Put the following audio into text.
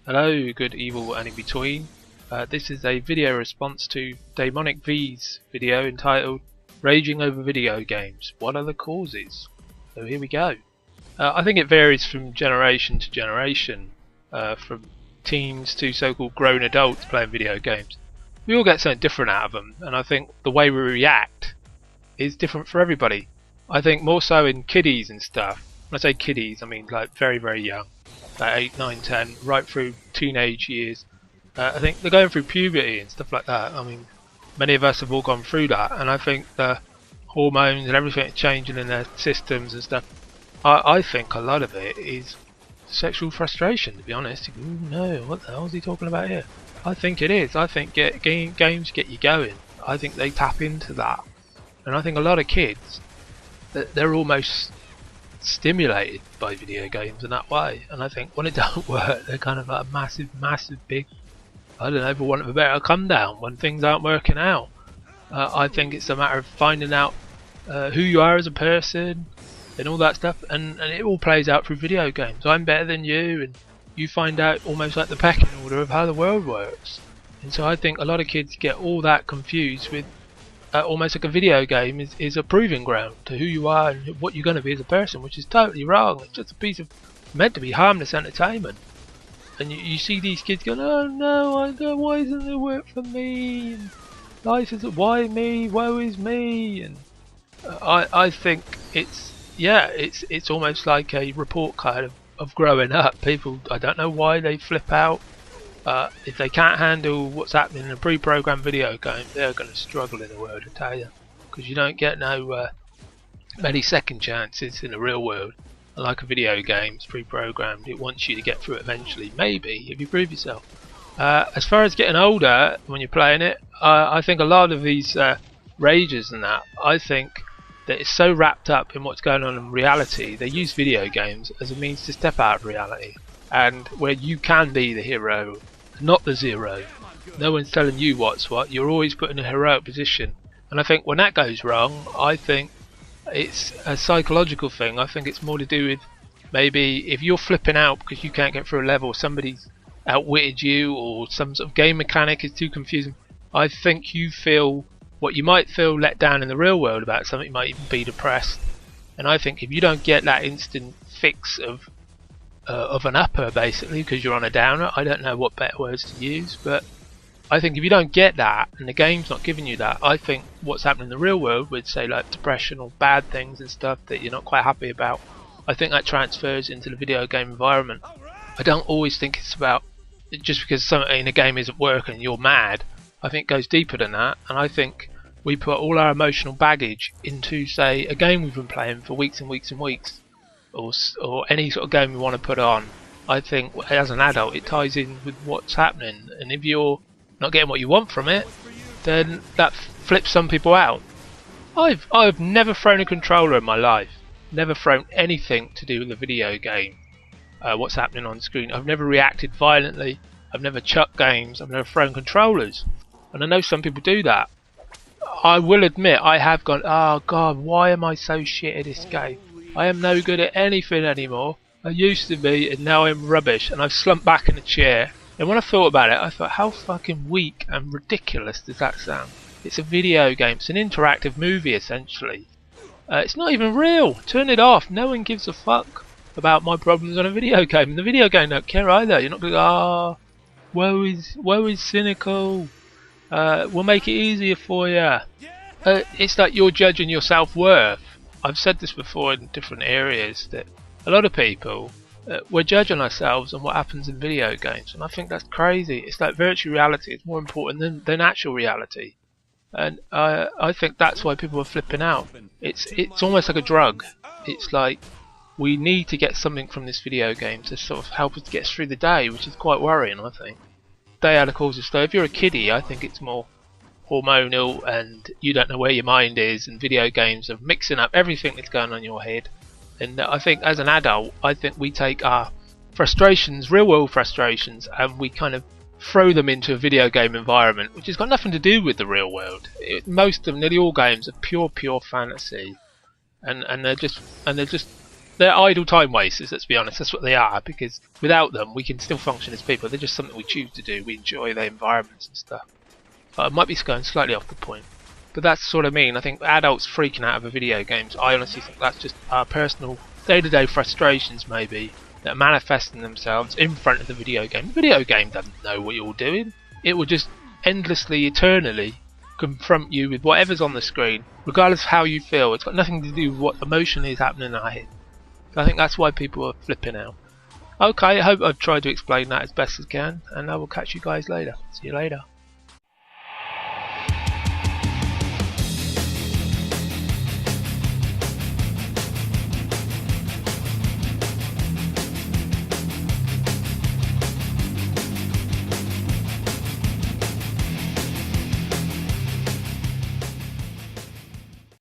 Hello, good, evil, and in between. This is a video response to DaemonicV's video entitled Raging Over Video Games, What Are the Causes? So here we go. I think it varies from generation to generation, from teens to so-called grown adults playing video games. We all get something different out of them, and I think the way we react is different for everybody. I think more so in kiddies and stuff. When I say kiddies, I mean like very, very young. 8, 9, 10, right through teenage years. I think they're going through puberty and stuff like that. I mean, many of us have all gone through that, and I think the hormones and everything changing in their systems and stuff. I think a lot of it is sexual frustration, to be honest. Ooh, no, what the hell is he talking about here? I think it is. I think games get you going. I think they tap into that, and I think a lot of kids, they're almost stimulated by video games in that way, and I think when it don't work, they're kind of like a massive big, I don't know, for want of a better, come down when things aren't working out. I think it's a matter of finding out who you are as a person and all that stuff, and it all plays out through video games. I'm better than you, and you find out almost like the pecking order of how the world works. And so I think a lot of kids get all that confused with almost like a video game is a proving ground to who you are and what you're going to be as a person, which is totally wrong. It's just a piece of meant to be harmless entertainment, and you see these kids going, oh no, why doesn't it work for me, and life isn't, why me, woe is me. And I think it's almost like a report card of growing up. People, I don't know why they flip out. If they can't handle what's happening in a pre-programmed video game, they're going to struggle in the world, I tell you, because you don't get no many second chances in the real world. Like a video game, it's pre-programmed. It wants you to get through it eventually, maybe, if you prove yourself. As far as getting older, when you're playing it, I think a lot of these rages and that, I think that it's so wrapped up in what's going on in reality, they use video games as a means to step out of reality, and where you can be the hero, not the zero. No one's telling you what's what. You're always put in a heroic position, and I think when that goes wrong, I think it's a psychological thing. I think it's more to do with maybe if you're flipping out because you can't get through a level, somebody's outwitted you, or some sort of game mechanic is too confusing. I think you feel what you might feel let down in the real world about something. You might even be depressed, and I think if you don't get that instant fix of an upper, basically, because you're on a downer. I don't know what better words to use, but I think if you don't get that, and the game's not giving you that, I think what's happening in the real world with, say, like depression or bad things and stuff that you're not quite happy about, I think that transfers into the video game environment. I don't always think it's about just because something in a game isn't working, you're mad. I think it goes deeper than that, and I think we put all our emotional baggage into, say, a game we've been playing for weeks and weeks and weeks, or any sort of game we want to put on. I think as an adult it ties in with what's happening, and if you're not getting what you want from it, then that flips some people out. I've never thrown a controller in my life, never thrown anything to do with a video game, what's happening on screen. I've never reacted violently, I've never chucked games, I've never thrown controllers, and I know some people do that. I will admit I have gone, oh god, why am I so shit at this game? I am no good at anything anymore. I used to be, and now I'm rubbish. And I've slumped back in a chair. And when I thought about it, I thought, how fucking weak and ridiculous does that sound? It's a video game. It's an interactive movie, essentially. It's not even real. Turn it off. No one gives a fuck about my problems on a video game. And the video game don't care either. You're not going to go, woe is cynical. We'll make it easier for you. It's like you're judging your self-worth. I've said this before in different areas, that a lot of people, we're judging ourselves on what happens in video games, and I think that's crazy. It's like virtual reality is more important than actual reality, and I think that's why people are flipping out. It's almost like a drug. It's like we need to get something from this video game to sort of help us get us through the day, which is quite worrying, I think. They are the causes. So if you're a kiddie, I think it's more hormonal, and you don't know where your mind is, and video games are mixing up everything that's going on in your head. And I think as an adult, I think we take our frustrations, real world frustrations, and we kind of throw them into a video game environment, which has got nothing to do with the real world. Most of them, nearly all games, are pure fantasy, and they're just they're idle time wasters, let's be honest. That's what they are, because without them we can still function as people. They're just something we choose to do. We enjoy their environments and stuff. I might be going slightly off the point, but that's sort of mean. I think adults freaking out over video games, I honestly think that's just our personal day-to-day frustrations maybe that are manifesting themselves in front of the video game. The video game doesn't know what you're doing. It will just endlessly, eternally confront you with whatever's on the screen, regardless of how you feel. It's got nothing to do with what emotionally is happening in our head. I think that's why people are flipping out. Okay, I hope I've tried to explain that as best as I can, and I will catch you guys later. See you later.